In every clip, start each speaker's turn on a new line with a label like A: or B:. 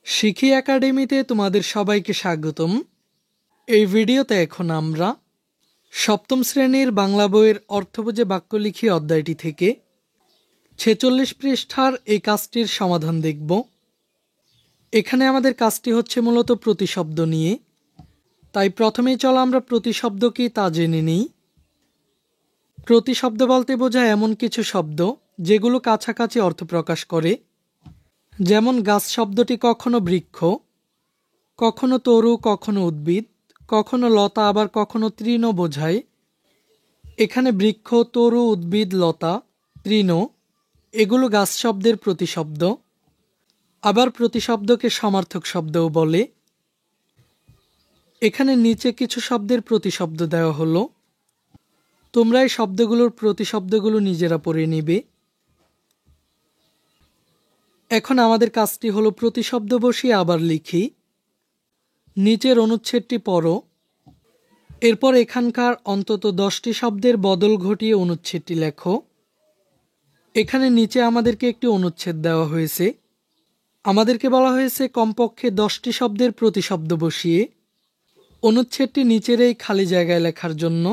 A: শিখি একাডেমিতে তোমাদের সবাইকে স্বাগতম। এই ভিডিওতে এখন আমরা সপ্তম শ্রেণীর বাংলা বইয়ের অর্থবোঝে বাক্য লিখি অধ্যায়টি থেকে 46 পৃষ্ঠার এই কাজটির সমাধান দেখব। এখানে আমাদের কাজটি হচ্ছে মূলত প্রতিশব্দ নিয়ে, তাই প্রথমেই চলো আমরা প্রতিশব্দ কি তা জেনে নিই। প্রতিশব্দ বলতে বোঝায় এমন কিছু শব্দ যেগুলো কাছাকাছি অর্থ প্রকাশ করে, যেমন গাছ শব্দটি কখনো বৃক্ষ, কখনো তরু, কখনো উদ্ভিদ, কখনো লতা, আবার কখনো তৃণ বোঝায়। এখানে বৃক্ষ, তরু, উদ্ভিদ, লতা, তৃণ এগুলো গাছ শব্দের প্রতিশব্দ। আবার প্রতিশব্দকে সমার্থক শব্দও বলে। এখানে নিচে কিছু শব্দের প্রতিশব্দ দেওয়া হলো, তোমরা এই শব্দগুলোর প্রতিশব্দগুলো নিজেরা পড়ে নিবে। এখন আমাদের কাজটি হলো প্রতিশব্দ বসিয়ে আবার লিখি। নিচের অনুচ্ছেদটি পড়ো, এরপর এখানকার অন্তত 10টি শব্দের বদল ঘটিয়ে অনুচ্ছেদটি লেখো। এখানে নিচে আমাদেরকে একটি অনুচ্ছেদ দেওয়া হয়েছে, আমাদেরকে বলা হয়েছে কমপক্ষে 10টি শব্দের প্রতিশব্দ বসিয়ে অনুচ্ছেদটি নিচের এই খালি জায়গায় লেখার জন্য।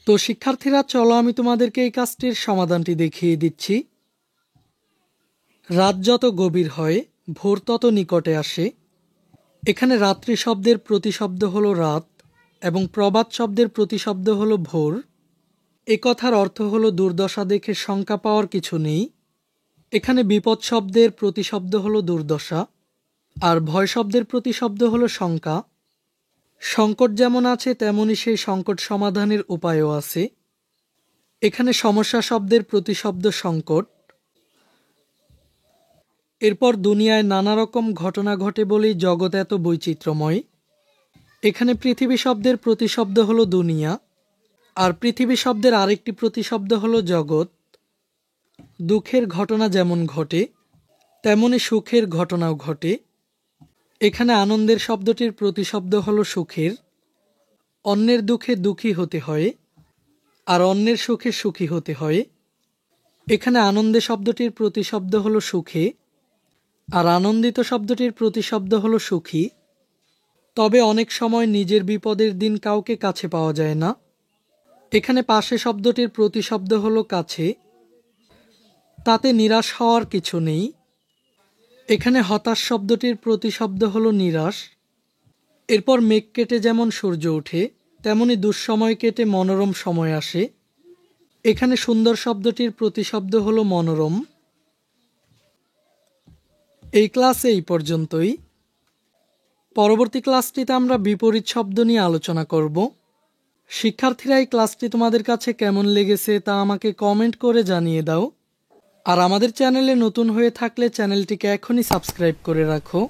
A: তো শিক্ষার্থীরা, চলো আমি তোমাদেরকে এই কাজটির সমাধানটি দেখিয়ে দিচ্ছি। রাত যত গভীর হয়, ভোর তত নিকটে আসে। এখানে রাত্রি শব্দের প্রতিশব্দ হলো রাত এবং প্রভাত শব্দের প্রতিশব্দ হলো ভোর। এ কথার অর্থ হলো দুর্দশা দেখে শঙ্কা পাওয়ার কিছু নেই। এখানে বিপদ শব্দের প্রতিশব্দ হলো দুর্দশা, আর ভয় শব্দের প্রতিশব্দ হলো শঙ্কা। সংকট যেমন আছে তেমনি সেই সংকট সমাধানের উপায়ও আছে। এখানে সমস্যা শব্দের প্রতিশব্দ সংকট। এরপর দুনিয়ায় নানা রকম ঘটনা ঘটে বলেই জগৎ এত বৈচিত্র্যময়। এখানে পৃথিবী শব্দের প্রতিশব্দ হলো দুনিয়া, আর পৃথিবী শব্দের আরেকটি প্রতিশব্দ হলো জগৎ। দুঃখের ঘটনা যেমন ঘটে তেমনি সুখের ঘটনাও ঘটে। এখানে আনন্দের শব্দটির প্রতিশব্দ হলো সুখের। অন্যের দুঃখে দুঃখী হতে হয়, আর অন্যের সুখে সুখী হতে হয়। এখানে আনন্দে শব্দটির প্রতিশব্দ হলো সুখে, আর আনন্দিত শব্দটির প্রতিশব্দ হলো সুখী। তবে অনেক সময় নিজের বিপদের দিন কাউকে কাছে পাওয়া যায় না। এখানে পাশে শব্দটির প্রতিশব্দ হলো কাছে, তাতে নিরাশ হওয়ার কিছু নেই। এখানে হতাশ শব্দটির প্রতিশব্দ হলো নিরাশ। এরপর মেঘ কেটে যেমন সূর্য ওঠে, তেমনি দুঃসময় কেটে মনোরম সময় আসে। এখানে সুন্দর শব্দটির প্রতিশব্দ হলো মনোরম। এই ক্লাসে এই পর্যন্তই। পরবর্তী ক্লাসটিতে আমরা বিপরীত শব্দ নিয়ে আলোচনা করব। শিক্ষার্থীরা, এই ক্লাসটি তোমাদের কাছে কেমন লেগেছে তা আমাকে কমেন্ট করে জানিয়ে দাও। আর আমাদের চ্যানেলে নতুন হয়ে থাকলে চ্যানেলটিকে এখনই সাবস্ক্রাইব করে রাখো।